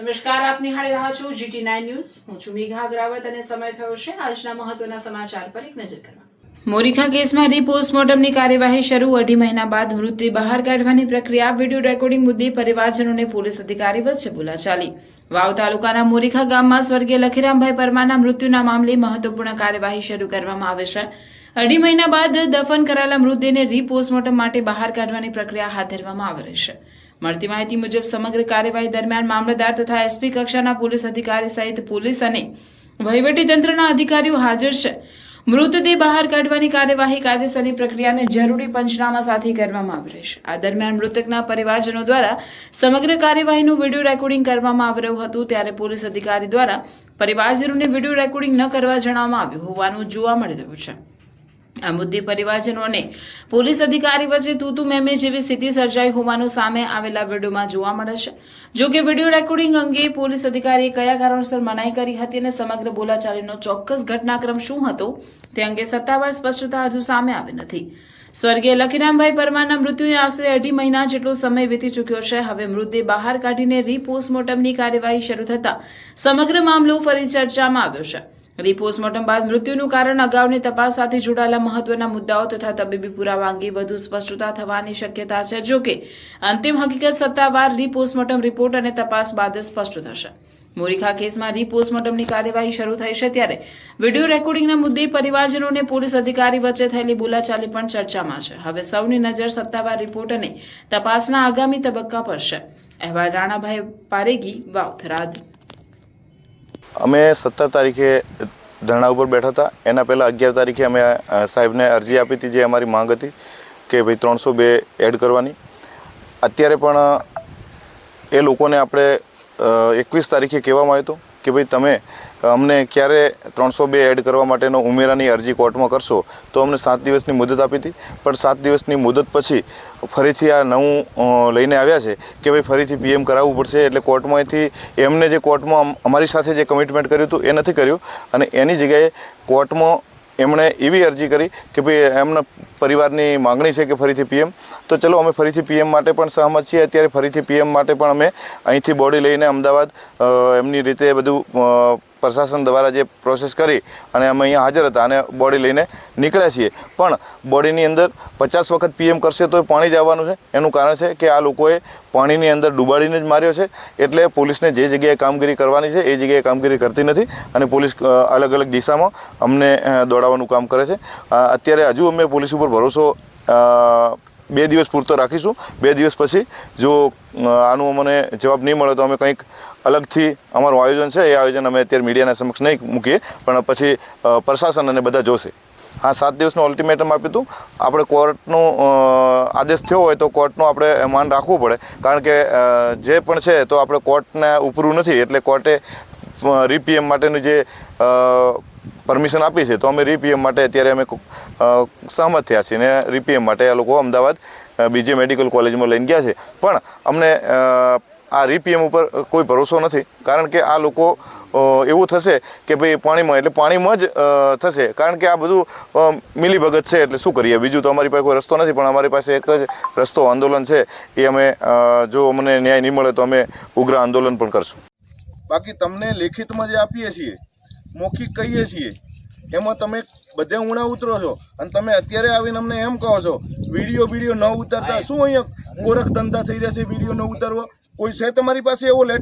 નમસ્કાર, આપ નિહાળી રહ્યા છો GT9 ન્યૂઝ। હું છું મેઘા અગ્રવાલ અને સમય થયો છે આજના મહત્વના સમાચાર પર એક નજર કરવા। મોરીખા કેસમાં રીપોસ્ટમોર્ટમની કાર્યવાહી શરૂ। 2.5 મહિના બાદ મૃતદેહ બહાર કાઢવાની પ્રક્રિયા। વિડીયો રેકોર્ડિંગ મુદ્દે પરિવારજનોને પોલીસ અધિકારી વચ્ચે બોલાચાલી। વાવ તાલુકાના મોરીખા ગામમાં સ્વર્ગીય લખીરામભાઈ પરમારના મૃત્યુના મામલે મહત્વપૂર્ણ કાર્યવાહી શરૂ કરવામાં આવે છે। 2.5 મહિના બાદ દફન કરાયેલા મૃતદેહને રીપોસ્ટમોર્ટમ માટે બહાર કાઢવાની પ્રક્રિયા હાથ ધરવામાં આવી રહી છે। મળતી માહિતી મુજબ સમગ્ર કાર્યવાહી દરમિયાન મામલતદાર તથા SP કક્ષાના પોલીસ અધિકારી સહિત પોલીસ અને વહીવટીતંત્રના અધિકારીઓ હાજર છે। મૃતદેહ બહાર કાઢવાની કાર્યવાહી કાયદેસરની પ્રક્રિયાને જરૂરી પંચનામા સાથે કરવામાં આવી રહી છે। આ દરમિયાન મૃતકના પરિવારજનો દ્વારા સમગ્ર કાર્યવાહીનું વિડીયો રેકોર્ડિંગ કરવામાં આવી રહ્યું હતું, ત્યારે પોલીસ અધિકારી દ્વારા પરિવારજનોને વિડીયો રેકોર્ડિંગ ન કરવા જણાવવામાં આવ્યું હોવાનું જોવા મળી રહ્યું છે। આ મુદ્દે પરિવારજનો અને પોલીસ અધિકારી વચ્ચે તૂતુ મેમે જેવી સ્થિતિ સર્જાઈ હોવાનું સામે આવેલા વિડીયોમાં જોવા મળે છે। જો કે વિડીયો રેકોર્ડિંગ અંગે પોલીસ અધિકારીએ કયા કારણોસર મનાઈ કરી હતી અને સમગ્ર બોલાચાલીનો ચોક્કસ ઘટનાક્રમ શું હતો તે અંગે સત્તાવાર સ્પષ્ટતા હજુ સામે આવી નથી। સ્વર્ગીય લખીરામભાઈ પરમારના મૃત્યુને આશરે 2.5 મહિના જેટલો સમય વીતી ચૂક્યો છે। હવે મૃતદેહ બહાર કાઢીને રીપોસ્ટમોર્ટમની કાર્યવાહી શરૂ થતા સમગ્ર મામલો ફરી ચર્ચામાં આવ્યો છે। રીપોસ્ટમોર્ટમ બાદ મૃત્યુનું કારણ, અગાઉની તપાસ સાથે જોડાયેલા મહત્વના મુદ્દાઓ તથા તબીબી પુરાવા અંગે વધુ સ્પષ્ટતા થવાની શક્યતા છે। જો કે અંતિમ હકીકત સત્તાવાર રીપોસ્ટમોર્ટમ રિપોર્ટ અને તપાસ બાદ સ્પષ્ટ થશે। મોરીખા કેસમાં રીપોસ્ટમોર્ટમની કાર્યવાહી શરૂ થઈ છે, ત્યારે વિડીયો રેકોર્ડિંગના મુદ્દે પરિવારજનો અને પોલીસ અધિકારી વચ્ચે થયેલી બોલાચાલી પણ ચર્ચામાં છે। હવે સૌની નજર સત્તાવાર રિપોર્ટ અને તપાસના આગામી તબક્કા પર છે। અહેવાલ રાણાભાઈ પારેગી, વાવ થરાદ। અમે 17 તારીખે ધરણા ઉપર બેઠા હતા। એના પહેલાં 11 તારીખે અમે સાહેબને અરજી આપી હતી, જે અમારી માંગ હતી કે ભાઈ 302 એડ કરવાની। અત્યારે પણ એ લોકોને આપણે 21 તારીખે કહેવામાં આવ્યું હતું કે ભાઈ તમે અમને ક્યારે 302 એડ કરવા માટેનો ઉમેરાની અરજી કોર્ટમાં કરશો, તો અમને 7 દિવસની મુદત આપી હતી। પણ 7 દિવસની મુદત પછી ફરીથી આ નવું લઈને આવ્યા છે કે ભાઈ ફરીથી PM કરાવવું પડશે। એટલે કોર્ટમાંથી એમને જે કોર્ટમાં અમારી સાથે જે કમિટમેન્ટ કર્યું હતું એ નથી કર્યું, અને એની જગ્યાએ કોર્ટમાં એમણે એવી અરજી કરી કે ભાઈ એમના પરિવારની માંગણી છે કે ફરીથી PM। તો ચલો અમે ફરીથી PM માટે પણ સહમત છીએ। અત્યારે ફરીથી PM માટે પણ અમે અહીંથી બોડી લઈને અમદાવાદ એમની રીતે બધું પ્રશાસન દ્વારા જે પ્રોસેસ કરી અને અમે અહીંયા હાજર હતા અને બોડી લઈને નીકળ્યા છીએ। પણ બોડીની અંદર 50 વખત PM કરશે તો પાણી જ આવવાનું છે। એનું કારણ છે કે આ લોકોએ પાણીની અંદર ડૂબાડીને જ માર્યો છે। એટલે પોલીસને જે જગ્યાએ કામગીરી કરવાની છે એ જગ્યાએ કામગીરી કરતી નથી, અને પોલીસ અલગ અલગ દિશામાં અમને દોડાવવાનું કામ કરે છે। અત્યારે હજુ અમે પોલીસ ઉપર ભરોસો 2 દિવસ પૂરતો રાખીશું। 2 દિવસ પછી જો આનું અમને જવાબ નહીં મળે તો અમે કંઈક અલગથી અમારું આયોજન છે, એ આયોજન અમે અત્યારે મીડિયાના સમક્ષ નહીં મૂકીએ, પણ પછી પ્રશાસન અને બધા જોશે। હા, 7 દિવસનું અલ્ટિમેટમ આપ્યું હતું। આપણે કોર્ટનો આદેશ થયો હોય તો કોર્ટનું આપણે માન રાખવું પડે, કારણ કે જે પણ છે તો આપણે કોર્ટને ઉપરું નથી। એટલે કોર્ટે રીપીએમ માટેનું જે પરમિશન આપી છે, તો અમે રીપીએમ માટે અત્યારે અમે સહમત થયા છીએ, અને રીપીએમ માટે આ લોકો અમદાવાદ બીજે મેડિકલ કોલેજમાં લઈને ગયા છે। પણ અમને આ રીપીએમ ઉપર કોઈ ભરોસો નથી, કારણ કે આ લોકો એવું થશે કે ભાઈ પાણીમાં, એટલે પાણીમાં જ થશે, કારણ કે આ બધું મિલીભગત છે। એટલે શું કરીએ, બીજું તો અમારી પાસે કોઈ રસ્તો નથી। પણ અમારી પાસે એક જ રસ્તો, આંદોલન છે। એ અમે જો અમને ન્યાય નહીં મળે તો અમે ઉગ્ર આંદોલન પણ કરશું। બાકી તમને લેખિતમાં જે આપીએ છીએ, મૌખિક કહીએ છીએ, એમાં તમે બધે ઊણા ઉતરો છો, અને તમે અત્યારે આવીને અમને એમ કહો છો વિડીયો ન ઉતારતા। શું અહીંયા ગોરખ ધંધા થઈ રહ્યા છે વિડીયો ન ઉતારવો? કોઈ છે તમારી પાસે એવો લેટર?